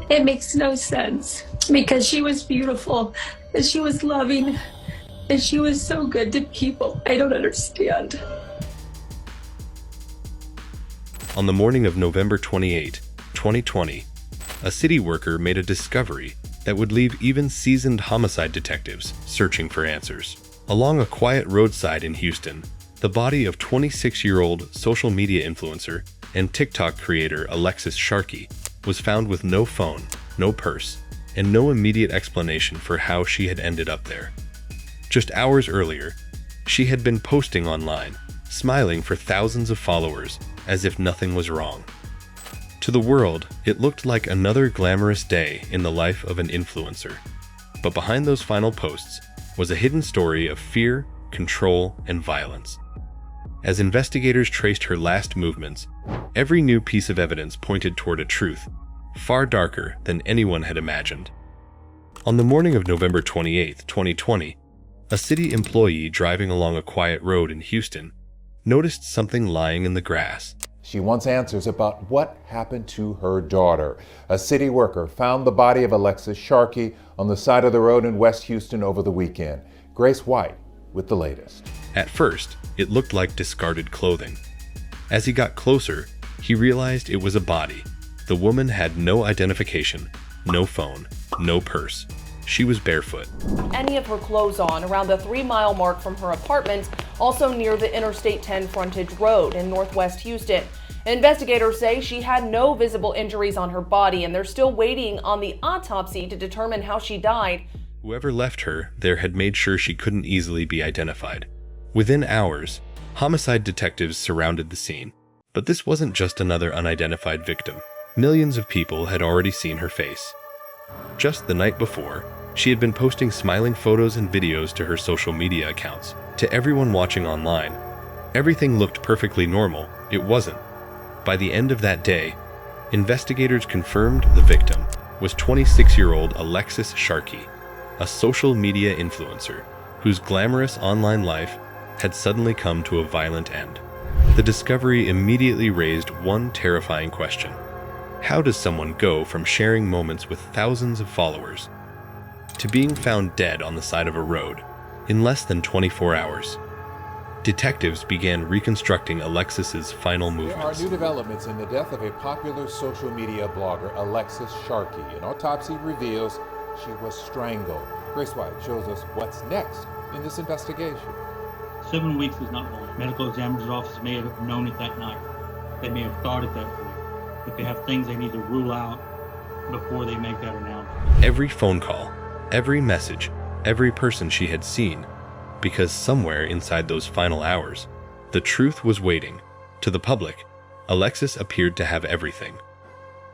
It makes no sense because she was beautiful and she was loving and she was so good to people. I don't understand. On the morning of November 28, 2020, a city worker made a discovery that would leave even seasoned homicide detectives searching for answers. Along a quiet roadside in Houston, the body of 26-year-old social media influencer and TikTok creator Alexis Sharkey was found with no phone, no purse, and no immediate explanation for how she had ended up there. Just hours earlier, she had been posting online, smiling for thousands of followers as if nothing was wrong. To the world, it looked like another glamorous day in the life of an influencer. But behind those final posts was a hidden story of fear, control, and violence. As investigators traced her last movements, every new piece of evidence pointed toward a truth far darker than anyone had imagined. On the morning of November 28, 2020, a city employee driving along a quiet road in Houston noticed something lying in the grass. She wants answers about what happened to her daughter. A city worker found the body of Alexis Sharkey on the side of the road in West Houston over the weekend. Grace White with the latest. At first, it looked like discarded clothing. As he got closer, he realized it was a body. The woman had no identification, no phone, no purse. She was barefoot. Any of her clothes on around the 3-mile mark from her apartment, also near the Interstate 10 frontage road in Northwest Houston. Investigators say she had no visible injuries on her body, and they're still waiting on the autopsy to determine how she died. Whoever left her there had made sure she couldn't easily be identified. Within hours, homicide detectives surrounded the scene. But this wasn't just another unidentified victim. Millions of people had already seen her face. Just the night before, she had been posting smiling photos and videos to her social media accounts. To everyone watching online, everything looked perfectly normal. It wasn't. By the end of that day, investigators confirmed the victim was 26-year-old Alexis Sharkey, a social media influencer whose glamorous online life had suddenly come to a violent end. The discovery immediately raised one terrifying question. How does someone go from sharing moments with thousands of followers to being found dead on the side of a road in less than 24 hours? Detectives began reconstructing Alexis's final movements. There are new developments in the death of a popular social media blogger, Alexis Sharkey. An autopsy reveals she was strangled. Grace White shows us what's next in this investigation. 7 weeks is not long. Medical examiner's office may have known it that night. They may have thought it that way. But they have things they need to rule out before they make that announcement. Every phone call, every message, every person she had seen, because somewhere inside those final hours, the truth was waiting. To the public, Alexis appeared to have everything.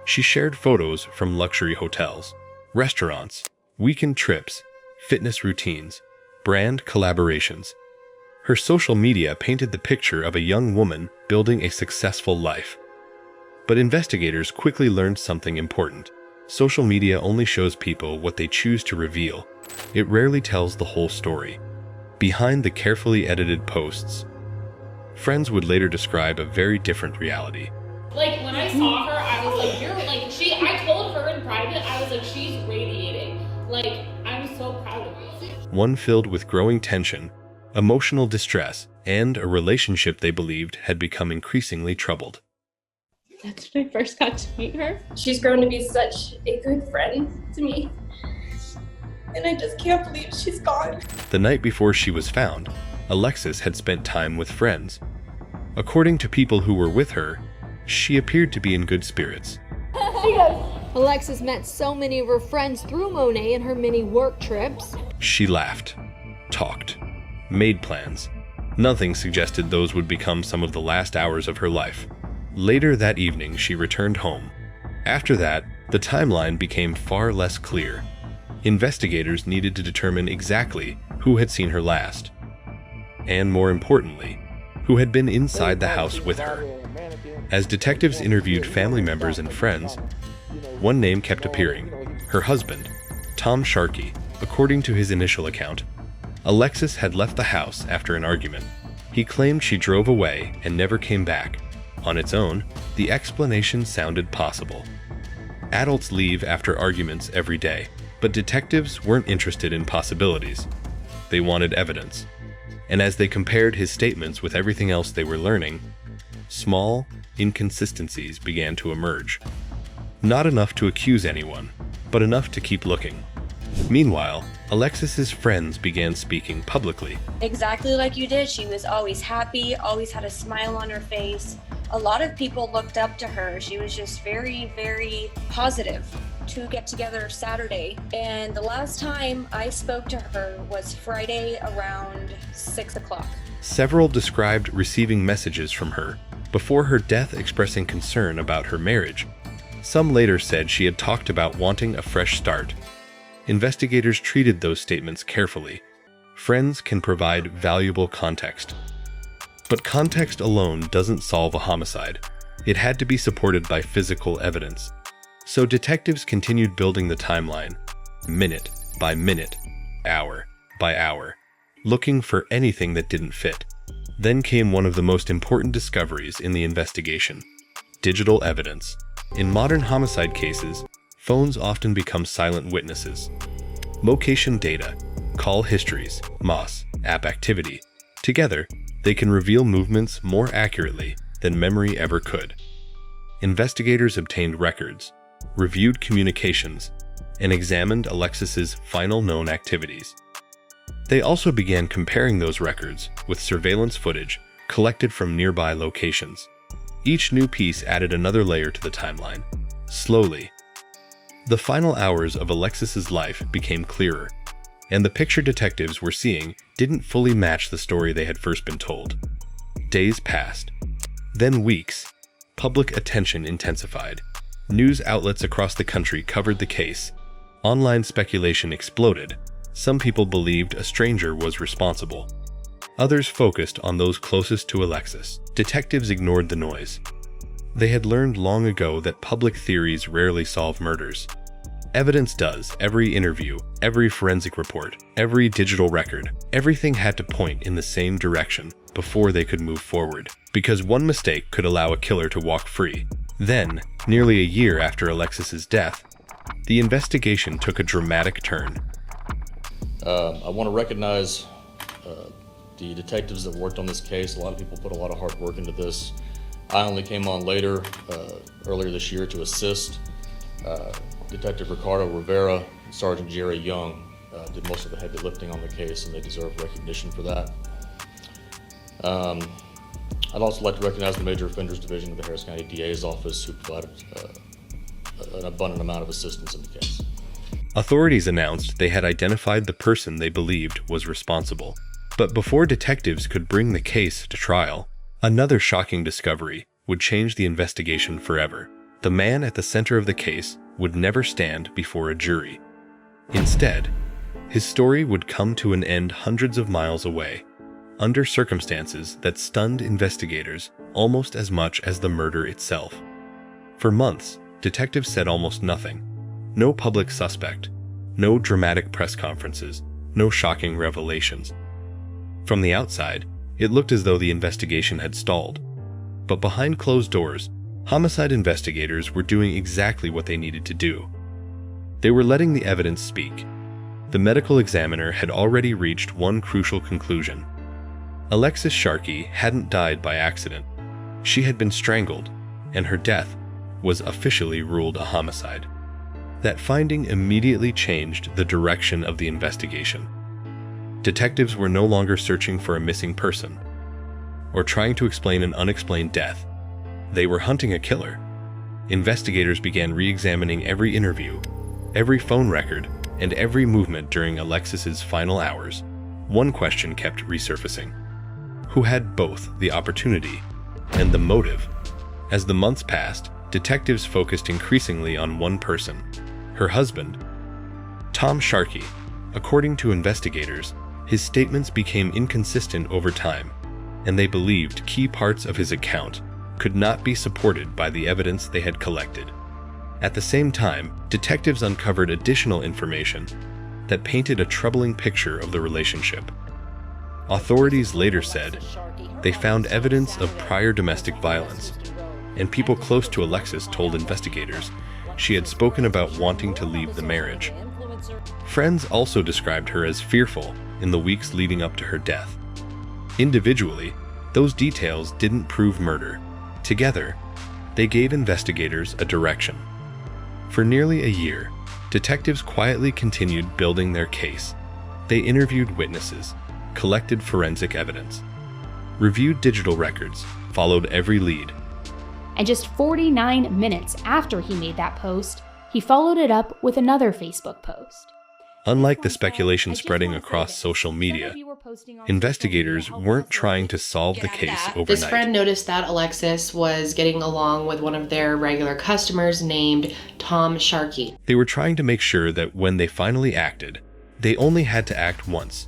She shared photos from luxury hotels, restaurants, weekend trips, fitness routines, brand collaborations. Her social media painted the picture of a young woman building a successful life. But investigators quickly learned something important. Social media only shows people what they choose to reveal. It rarely tells the whole story. Behind the carefully edited posts, friends would later describe a very different reality. Like, when I saw her, I was like, I told her in private, I was like, she's radiating. Like, I'm so proud of you. One filled with growing tension, emotional distress, and a relationship they believed had become increasingly troubled. That's when I first got to meet her. She's grown to be such a good friend to me. And I just can't believe she's gone. The night before she was found, Alexis had spent time with friends. According to people who were with her, she appeared to be in good spirits. Alexis met so many of her friends through Monet and her many work trips. She laughed, talked, made plans. Nothing suggested those would become some of the last hours of her life. Later that evening, she returned home. After that, the timeline became far less clear. Investigators needed to determine exactly who had seen her last, and more importantly, who had been inside the house with her. As detectives interviewed family members and friends, one name kept appearing: her husband, Tom Sharkey. According to his initial account, Alexis had left the house after an argument. He claimed she drove away and never came back. On its own, the explanation sounded possible. Adults leave after arguments every day, but detectives weren't interested in possibilities. They wanted evidence. And as they compared his statements with everything else they were learning, small inconsistencies began to emerge. Not enough to accuse anyone, but enough to keep looking. Meanwhile, Alexis's friends began speaking publicly. Exactly like you did. She was always happy, always had a smile on her face. A lot of people looked up to her. She was just very, very positive. To get together Saturday, and the last time I spoke to her was Friday around 6 o'clock. Several described receiving messages from her before her death expressing concern about her marriage. Some later said she had talked about wanting a fresh start. Investigators treated those statements carefully. Friends can provide valuable context. But context alone doesn't solve a homicide. It had to be supported by physical evidence. So detectives continued building the timeline, minute by minute, hour by hour, looking for anything that didn't fit. Then came one of the most important discoveries in the investigation: digital evidence. In modern homicide cases, phones often become silent witnesses. Location data, call histories, MOS, app activity. Together, they can reveal movements more accurately than memory ever could. Investigators obtained records, reviewed communications, and examined Alexis's final known activities. They also began comparing those records with surveillance footage collected from nearby locations. Each new piece added another layer to the timeline. Slowly, the final hours of Alexis's life became clearer, and the picture detectives were seeing didn't fully match the story they had first been told. Days passed, then weeks. Public attention intensified. News outlets across the country covered the case. Online speculation exploded. Some people believed a stranger was responsible. Others focused on those closest to Alexis. Detectives ignored the noise. They had learned long ago that public theories rarely solve murders. Evidence does. Every interview, every forensic report, every digital record, everything had to point in the same direction before they could move forward, because one mistake could allow a killer to walk free. Then, nearly a year after Alexis's death, the investigation took a dramatic turn. I want to recognize the detectives that worked on this case. A lot of people put a lot of hard work into this. I only came on later, earlier this year, to assist. Detective Ricardo Rivera and Sergeant Jerry Young did most of the heavy lifting on the case, and they deserve recognition for that. I'd also like to recognize the Major Offenders Division of the Harris County DA's office, who provided an abundant amount of assistance in the case. Authorities announced they had identified the person they believed was responsible. But before detectives could bring the case to trial, another shocking discovery would change the investigation forever. The man at the center of the case would never stand before a jury. Instead, his story would come to an end hundreds of miles away, under circumstances that stunned investigators almost as much as the murder itself. For months, detectives said almost nothing. No public suspect, no dramatic press conferences, no shocking revelations. From the outside, it looked as though the investigation had stalled. But behind closed doors, homicide investigators were doing exactly what they needed to do. They were letting the evidence speak. The medical examiner had already reached one crucial conclusion. Alexis Sharkey hadn't died by accident. She had been strangled, and her death was officially ruled a homicide. That finding immediately changed the direction of the investigation. Detectives were no longer searching for a missing person or trying to explain an unexplained death. They were hunting a killer. Investigators began re-examining every interview, every phone record, and every movement during Alexis's final hours. One question kept resurfacing: who had both the opportunity and the motive? As the months passed, detectives focused increasingly on one person: her husband, Tom Sharkey. According to investigators, his statements became inconsistent over time, and they believed key parts of his account could not be supported by the evidence they had collected. At the same time, detectives uncovered additional information that painted a troubling picture of the relationship. Authorities later said they found evidence of prior domestic violence, and people close to Alexis told investigators she had spoken about wanting to leave the marriage. Friends also described her as fearful in the weeks leading up to her death. Individually, those details didn't prove murder. Together, they gave investigators a direction. For nearly a year, detectives quietly continued building their case. They interviewed witnesses, collected forensic evidence, reviewed digital records, followed every lead. And just 49 minutes after he made that post, he followed it up with another Facebook post. Unlike the speculation spreading across social media, investigators weren't trying to solve the case overnight. This friend noticed that Alexis was getting along with one of their regular customers named Tom Sharkey. They were trying to make sure that when they finally acted, they only had to act once.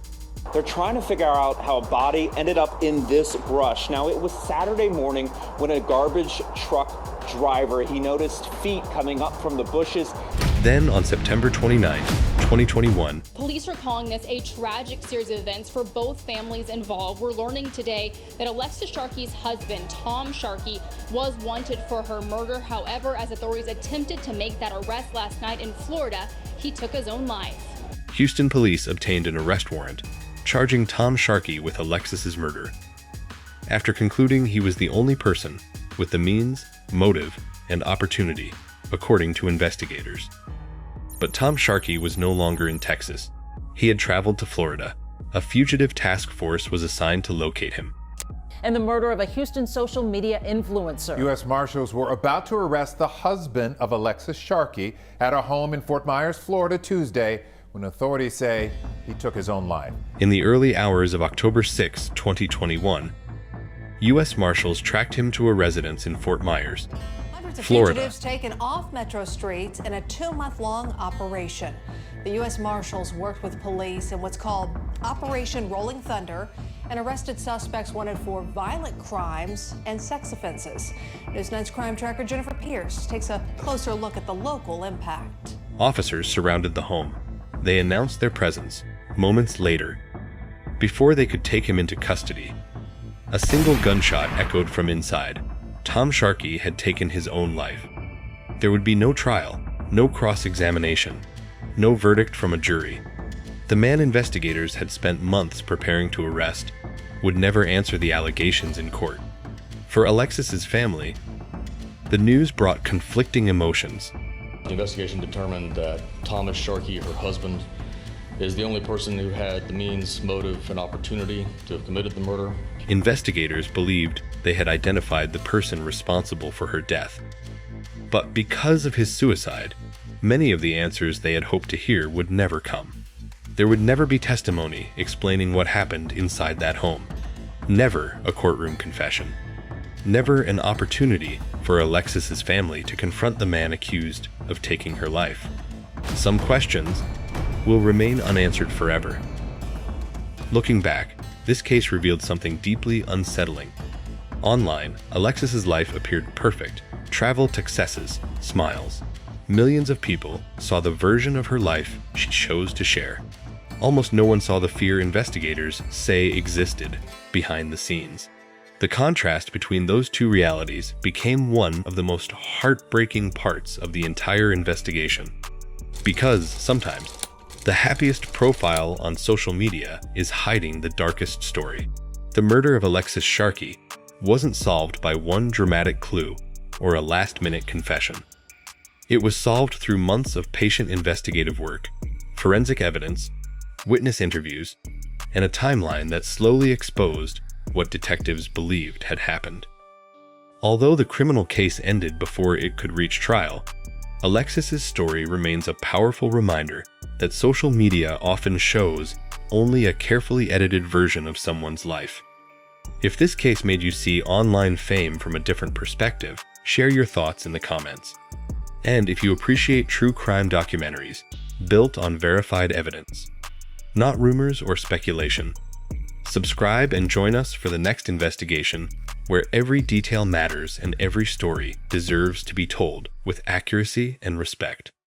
They're trying to figure out how a body ended up in this brush. Now, it was Saturday morning when a garbage truck driver, he noticed feet coming up from the bushes. Then on September 29, 2021, police are calling this a tragic series of events for both families involved. We're learning today that Alexis Sharkey's husband, Tom Sharkey, was wanted for her murder. However, as authorities attempted to make that arrest last night in Florida, he took his own life. Houston police obtained an arrest warrant, charging Tom Sharkey with Alexis's murder, after concluding he was the only person with the means, motive, and opportunity, according to investigators. But Tom Sharkey was no longer in Texas. He had traveled to Florida. A fugitive task force was assigned to locate him. And the murder of a Houston social media influencer. U.S. Marshals were about to arrest the husband of Alexis Sharkey at a home in Fort Myers, Florida, Tuesday, when authorities say he took his own life. In the early hours of October 6, 2021, U.S. Marshals tracked him to a residence in Fort Myers, Florida. Fugitives taken off Metro streets in a 2-month-long operation. The U.S. Marshals worked with police in what's called Operation Rolling Thunder and arrested suspects wanted for violent crimes and sex offenses. News 9's crime tracker Jennifer Pierce takes a closer look at the local impact. Officers surrounded the home. They announced their presence moments later. Before they could take him into custody, a single gunshot echoed from inside. Tom Sharkey had taken his own life. There would be no trial, no cross-examination, no verdict from a jury. The man investigators had spent months preparing to arrest would never answer the allegations in court. For Alexis's family, the news brought conflicting emotions. The investigation determined that Thomas Sharkey, her husband, is the only person who had the means, motive, and opportunity to have committed the murder. Investigators believed they had identified the person responsible for her death. But because of his suicide, many of the answers they had hoped to hear would never come. There would never be testimony explaining what happened inside that home. Never a courtroom confession. Never an opportunity for Alexis's family to confront the man accused of taking her life. Some questions will remain unanswered forever. Looking back, this case revealed something deeply unsettling. Online, Alexis's life appeared perfect. Travel successes, smiles. Millions of people saw the version of her life she chose to share. Almost no one saw the fear investigators say existed behind the scenes. The contrast between those two realities became one of the most heartbreaking parts of the entire investigation. Because sometimes, the happiest profile on social media is hiding the darkest story. The murder of Alexis Sharkey wasn't solved by one dramatic clue or a last-minute confession. It was solved through months of patient investigative work, forensic evidence, witness interviews, and a timeline that slowly exposed what detectives believed had happened. Although the criminal case ended before it could reach trial, Alexis's story remains a powerful reminder that social media often shows only a carefully edited version of someone's life. If this case made you see online fame from a different perspective, share your thoughts in the comments. And if you appreciate true crime documentaries built on verified evidence, not rumors or speculation, subscribe and join us for the next investigation where every detail matters and every story deserves to be told with accuracy and respect.